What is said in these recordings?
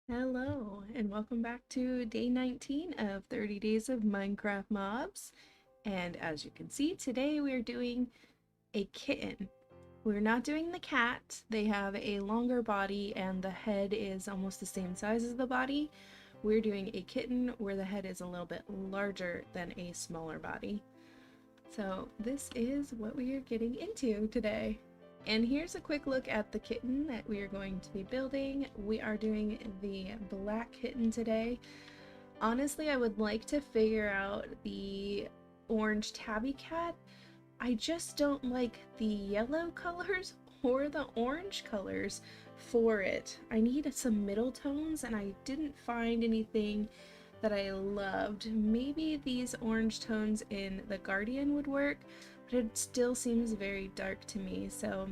Hello, and welcome back to day 19 of 30 Days of Minecraft Mobs. And as you can see, today we are doing a kitten. We're not doing the cat. They have a longer body and the head is almost the same size as the body. We're doing a kitten where the head is a little bit larger than a smaller body. So this is what we are getting into today. And here's a quick look at the kitten that we are going to be building. We are doing the black kitten today. Honestly, I would like to figure out the orange tabby cat. I just don't like the yellow colors or the orange colors for it. I need some middle tones and I didn't find anything that I loved. Maybe these orange tones in the Guardian would work, but it still seems very dark to me. So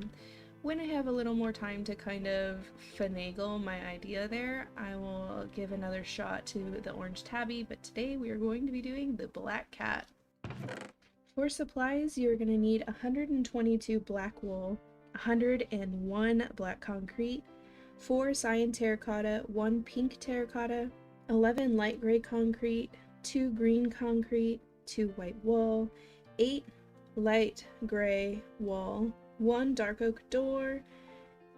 when I have a little more time to kind of finagle my idea there, I will give another shot to the orange tabby, but today we are going to be doing the black cat. For supplies, you're going to need 122 black wool, 101 black concrete, 4 cyan terracotta, 1 pink terracotta, 11 light gray concrete, 2 green concrete, 2 white wool, 8 light gray wool, 1 dark oak door,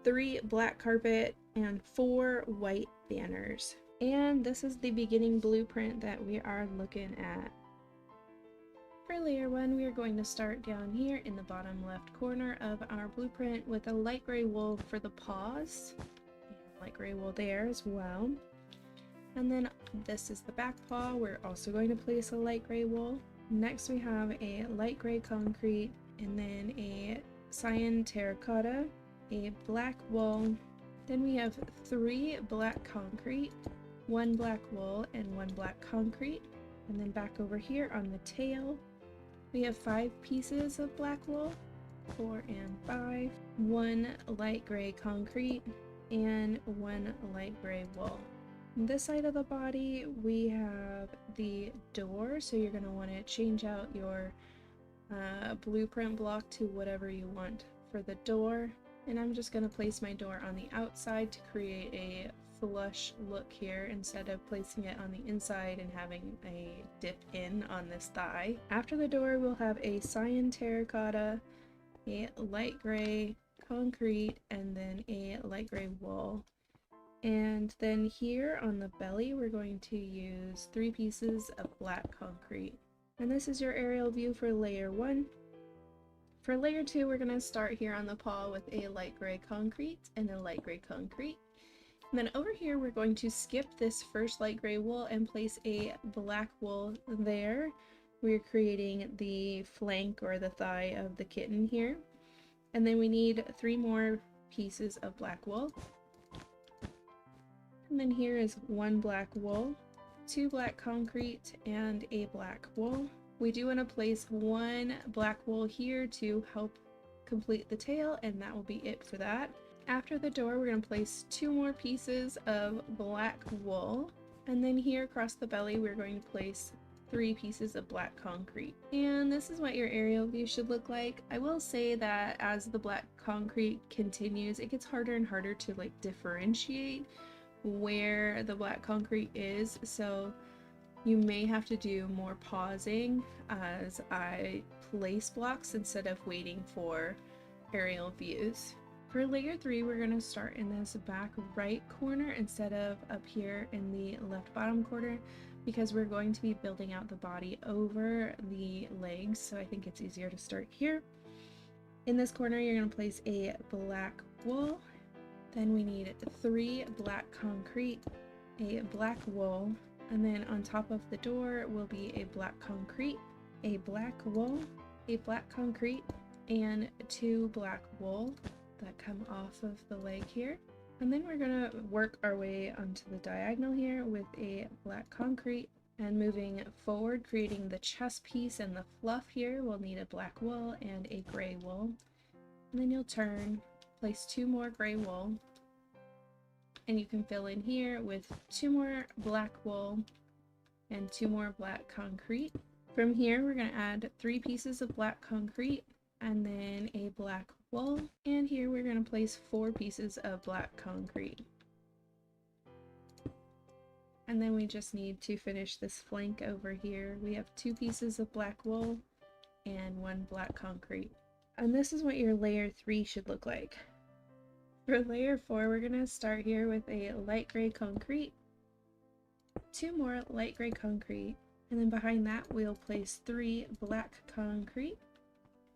3 black carpet, and 4 white banners. And this is the beginning blueprint that we are looking at. For layer 1, we are going to start down here in the bottom left corner of our blueprint with a light gray wool for the paws. Light gray wool there as well. And then this is the back paw. We're also going to place a light gray wool. Next we have a light gray concrete, and then a cyan terracotta, a black wool. Then we have 3 black concrete, 1 black wool, and 1 black concrete. And then back over here on the tail, we have 5 pieces of black wool, 4 and 5, 1 light gray concrete, and 1 light gray wool. On this side of the body, we have the door, so you're going to want to change out your blueprint block to whatever you want for the door. And I'm just going to place my door on the outside to create a flush look here instead of placing it on the inside and having a dip in on this thigh. After the door, we'll have a cyan terracotta, a light gray concrete, and then a light gray wool. And then here on the belly, we're going to use 3 pieces of black concrete. And this is your aerial view for layer 1. For layer 2, we're going to start here on the paw with a light gray concrete and a light gray concrete. And then over here, we're going to skip this first light gray wool and place a black wool there. We're creating the flank or the thigh of the kitten here. And then we need 3 more pieces of black wool. And then here is 1 black wool, 2 black concrete, and a black wool. We do want to place 1 black wool here to help complete the tail, and that will be it for that. After the door, we're going to place 2 more pieces of black wool. And then here across the belly, we're going to place 3 pieces of black concrete. And this is what your aerial view should look like. I will say that as the black concrete continues, it gets harder and harder to differentiate where the black concrete is, so you may have to do more pausing as I place blocks instead of waiting for aerial views. For layer 3, we're going to start in this back right corner instead of up here in the left bottom corner because we're going to be building out the body over the legs, so I think it's easier to start here. In this corner, you're going to place a black wool. Then we need 3 black concrete, a black wool, and then on top of the door will be a black concrete, a black wool, a black concrete, and 2 black wool that come off of the leg here. And then we're going to work our way onto the diagonal here with a black concrete, and moving forward, creating the chest piece and the fluff here, we'll need a black wool and a gray wool. And then you'll turn, place 2 more gray wool, and you can fill in here with 2 more black wool and 2 more black concrete. From here, we're going to add 3 pieces of black concrete and then a black wool, and here we're going to place 4 pieces of black concrete. And then we just need to finish this flank over here. We have 2 pieces of black wool and 1 black concrete. And this is what your layer 3 should look like. For layer 4, we're gonna start here with a light gray concrete, 2 more light gray concrete, and then behind that we'll place 3 black concrete.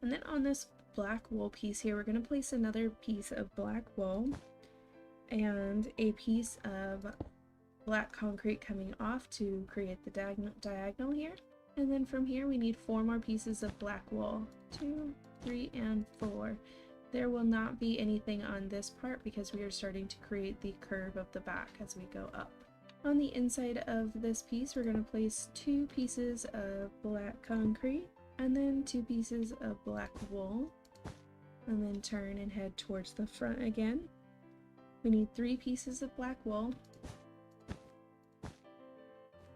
And then on this black wool piece here, we're gonna place another piece of black wool and a piece of black concrete coming off to create the diagonal here. And then from here we need 4 more pieces of black wool. 2, 3, and 4. There will not be anything on this part because we are starting to create the curve of the back as we go up. On the inside of this piece, we're going to place 2 pieces of black concrete and then 2 pieces of black wool, and then turn and head towards the front again. We need 3 pieces of black wool,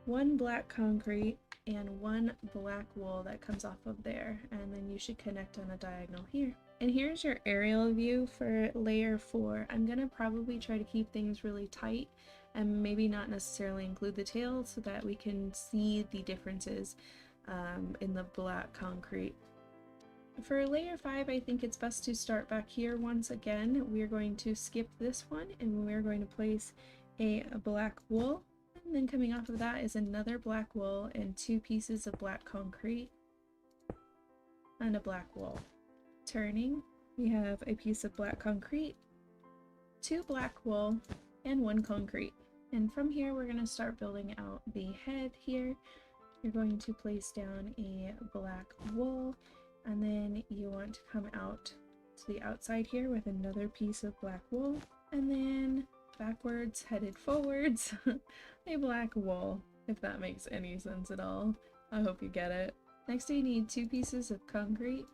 1 black concrete, and 1 black wool that comes off of there, and then you should connect on a diagonal here. And here's your aerial view for layer 4. I'm gonna probably try to keep things really tight and maybe not necessarily include the tail so that we can see the differences in the black concrete. For layer 5, I think it's best to start back here once again. We're going to skip this one and we're going to place a black wool. And then coming off of that is another black wool and 2 pieces of black concrete and a black wool. Turning, we have a piece of black concrete, 2 black wool, and 1 concrete. And from here we're going to start building out the head here. You're going to place down a black wool, and then you want to come out to the outside here with another piece of black wool, and then backwards headed forwards a black wool, if that makes any sense at all. I hope you get it. Next we need 2 pieces of concrete,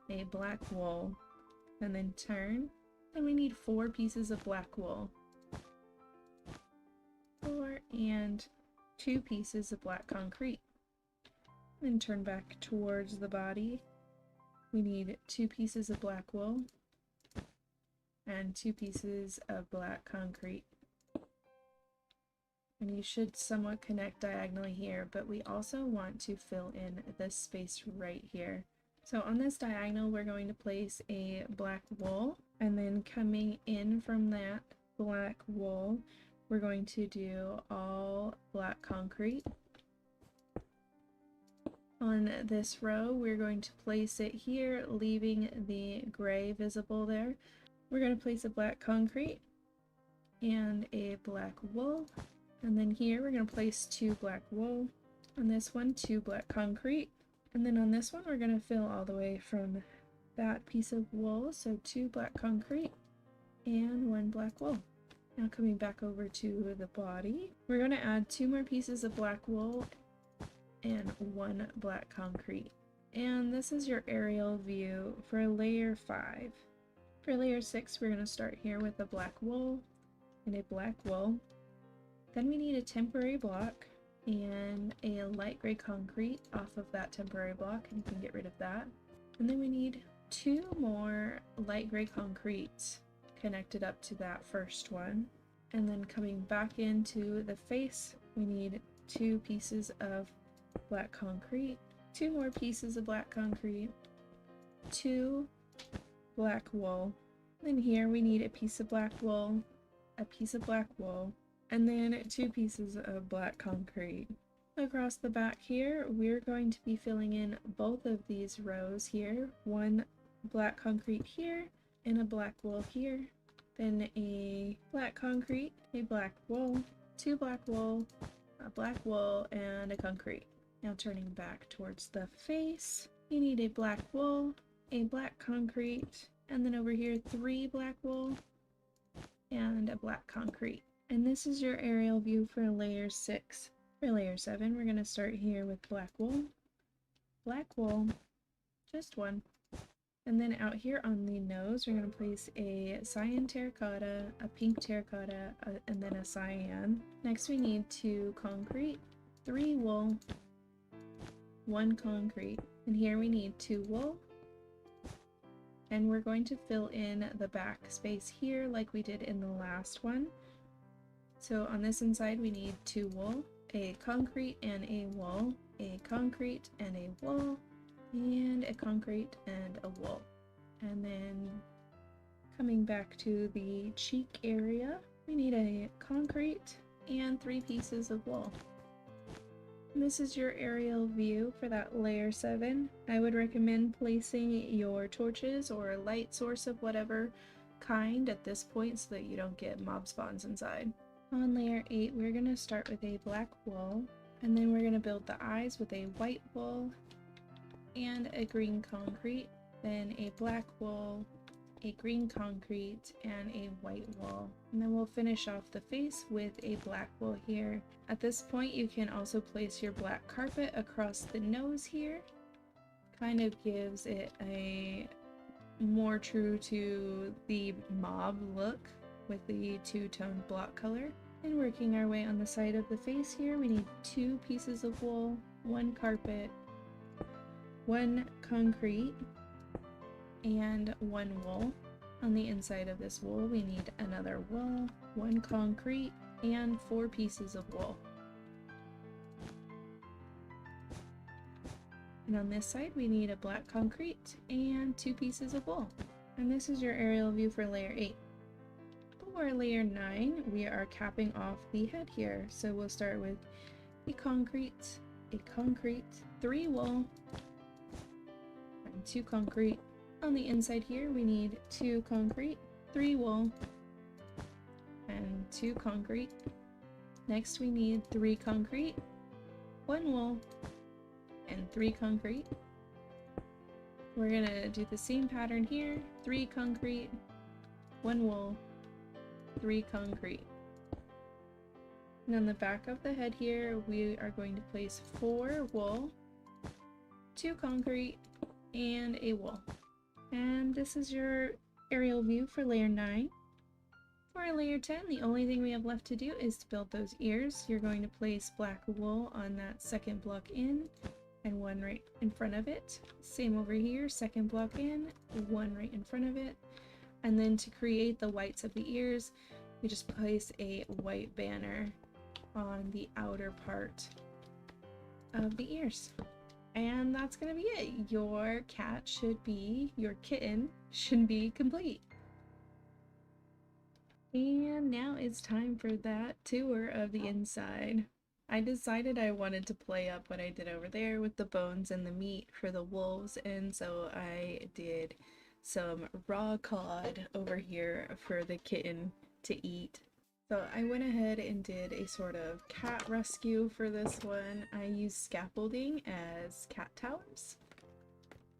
a black wool, and then turn. Then we need 4 pieces of black wool, 4 and 2 pieces of black concrete. Then turn back towards the body. We need 2 pieces of black wool and 2 pieces of black concrete. And you should somewhat connect diagonally here, but we also want to fill in this space right here. So on this diagonal we're going to place a black wool, and then coming in from that black wool we're going to do all black concrete. On this row we're going to place it here, leaving the gray visible there. We're going to place a black concrete and a black wool, and then here we're going to place 2 black wool. On this one 2 black concrete, and then on this one we're going to fill all the way from that piece of wool, so 2 black concrete and 1 black wool. Now coming back over to the body, we're going to add 2 more pieces of black wool and 1 black concrete. And this is your aerial view for layer 5. For layer 6 we're going to start here with a black wool and a black wool. Then we need a temporary block and a light gray concrete off of that temporary block, and you can get rid of that. And then we need 2 more light gray concrete connected up to that first one. And then coming back into the face we need 2 pieces of black concrete, 2 more pieces of black concrete, 2 black wool. Then here we need a piece of black wool, a piece of black wool, and then 2 pieces of black concrete. Across the back here we're going to be filling in both of these rows here, 1 black concrete here and a black wool here, then a black concrete, a black wool, 2 black wool, a black wool, and a concrete. Now turning back towards the face, you need a black wool, a black concrete, and then over here 3 black wool and a black concrete. And this is your aerial view for layer 6. For layer 7 we're going to start here with black wool, just 1. And then out here on the nose we're going to place a cyan terracotta, a pink terracotta, and then a cyan. Next we need 2 concrete, 3 wool, 1 concrete, and here we need 2 wool, and we're going to fill in the back space here like we did in the last one. So on this inside we need 2 wool, a concrete and a wool, a concrete and a wool, and a concrete and a wool. And then coming back to the cheek area, we need a concrete and 3 pieces of wool. And this is your aerial view for that layer 7. I would recommend placing your torches or a light source of whatever kind at this point so that you don't get mob spawns inside. On layer 8, we're going to start with a black wool, and then we're going to build the eyes with a white wool and a green concrete, then a black wool, a green concrete, and a white wool. And then we'll finish off the face with a black wool here. At this point, you can also place your black carpet across the nose here. Kind of gives it a more true to the mob look with the 2-tone block color. And working our way on the side of the face here, we need 2 pieces of wool, 1 carpet, 1 concrete, and 1 wool. On the inside of this wool, we need another wool, 1 concrete, and 4 pieces of wool. And on this side, we need a black concrete and 2 pieces of wool. And this is your aerial view for layer 8. For layer 9, we are capping off the head here. So we'll start with a concrete, 3 wool, and 2 concrete. On the inside here, we need 2 concrete, 3 wool, and 2 concrete. Next, we need 3 concrete, 1 wool, and 3 concrete. We're gonna do the same pattern here, 3 concrete, 1 wool, 3 concrete. And on the back of the head here, we are going to place 4 wool, 2 concrete, and a wool. And this is your aerial view for layer 9. For layer 10, the only thing we have left to do is to build those ears. You're going to place black wool on that second block in, and 1 right in front of it. Same over here, second block in, 1 right in front of it. And then to create the whites of the ears, we just place a white banner on the outer part of the ears. And that's gonna be it. Your kitten should be complete. And now it's time for that tour of the inside. I decided I wanted to play up what I did over there with the bones and the meat for the wolves, and so I did some raw cod over here for the kitten to eat. So I went ahead and did a sort of cat rescue for this one. I used scaffolding as cat towers.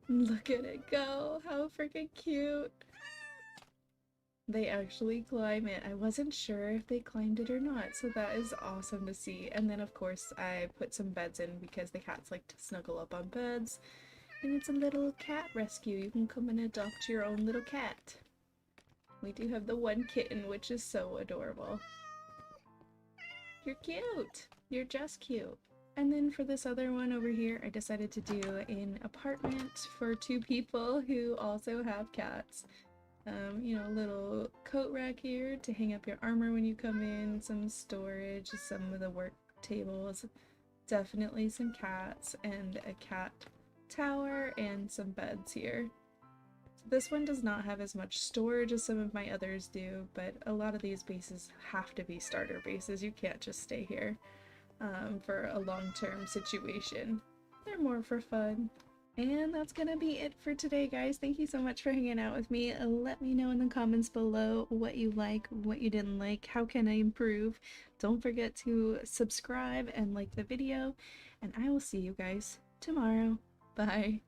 Look at it go! How freaking cute! They actually climb it. I wasn't sure if they climbed it or not, so that is awesome to see. And then of course I put some beds in because the cats like to snuggle up on beds. And it's a little cat rescue. You can come and adopt your own little cat. We do have the one kitten, which is so adorable. You're cute! You're just cute. And then for this other one over here, I decided to do an apartment for 2 people who also have cats. You know, a little coat rack here to hang up your armor when you come in, some storage, some of the work tables, definitely some cats, and a cat tower, and some beds here. This one does not have as much storage as some of my others do, but a lot of these bases have to be starter bases. You can't just stay here for a long-term situation. They're more for fun. And that's gonna be it for today, guys. Thank you so much for hanging out with me. Let me know in the comments below what you like, what you didn't like, how can I improve. Don't forget to subscribe and like the video, and I will see you guys tomorrow. Bye.